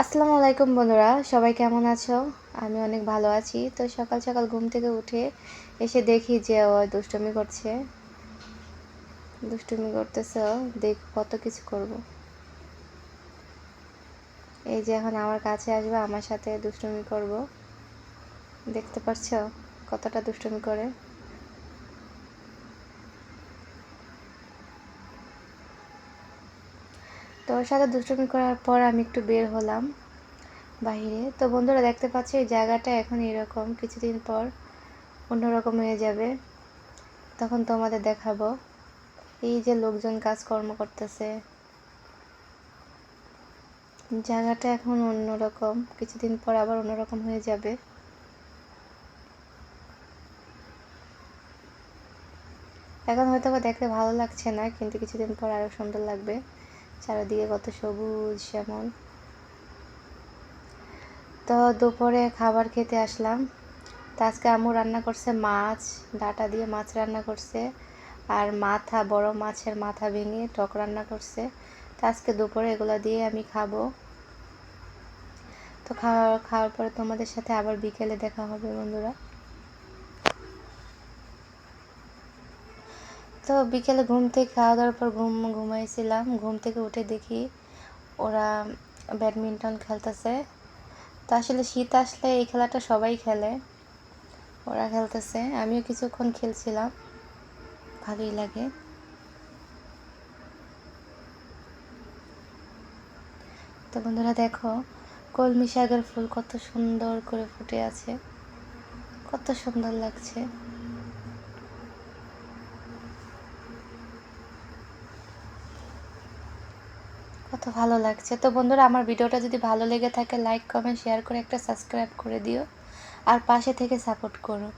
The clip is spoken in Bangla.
আসসালামু আলাইকুম বন্ধুরা, সবাই কেমন আছো? আমি অনেক ভালো আছি। তো সকাল সকাল ঘুম থেকে উঠে এসে দেখি যে ও দুষ্টুমি করছে। দুষ্টুমি করতেছে ও, দেখ কত কিছু করব। এই যে এখন আমার কাছে আসবে, আমার সাথে দুষ্টুমি করব। দেখতে পাচ্ছো কতটা দুষ্টুমি করে। তো ওর সাথে দুষ্টুমি করার পর আমি একটু বের হলাম বাইরে। তো বন্ধুরা দেখতে পাচ্ছ এই জায়গাটা এখন এরকম, কিছুদিন পর অন্যরকম হয়ে যাবে, তখন তোমাদের দেখাবো। এই যে লোকজন কাজকর্ম করতেছে, জায়গাটা এখন অন্যরকম, কিছুদিন পর আবার অন্যরকম হয়ে যাবে। এখন হয়তো বা দেখতে ভালো লাগছে না, কিন্তু কিছুদিন পর আরো সুন্দর লাগবে। চারিদিকে কত সবুজ শ্যামল। তো দুপুরে খাবার খেতে আসলাম। তো আজকে আম্মু রান্না করছে মাছ, ডাঁটা দিয়ে মাছ রান্না করছে, আর মাথা, বড় মাছের মাথা ভেঙে টক রান্না করছে। তো আজকে দুপুরে এগুলো দিয়ে আমি খাবো। তো খাওয়ার পরে তোমাদের সাথে আবার বিকেলে দেখা হবে বন্ধুরা। তো বিকেলে ঘুম থেকে খাওয়া দাওয়ার পর ঘুমাইছিলাম। ঘুম থেকে উঠে দেখি ওরা ব্যাডমিন্টন খেলতেছে। তো আসলে শীত আসলে এই খেলাটা সবাই খেলে, ওরা খেলতেছে, আমিও কিছুক্ষণ খেলছিলাম, ভালোই লাগে। তো বন্ধুরা দেখো, কলমি শাকের ফুল কত সুন্দর করে ফুটে আছে, কত সুন্দর লাগছে। কত ভালো লাগছে। তো বন্ধুরা আমার ভিডিওটা যদি ভালো লেগে থাকে লাইক কমেন্ট শেয়ার করে একটা সাবস্ক্রাইব করে দিও, আর পাশে থেকে সাপোর্ট করো।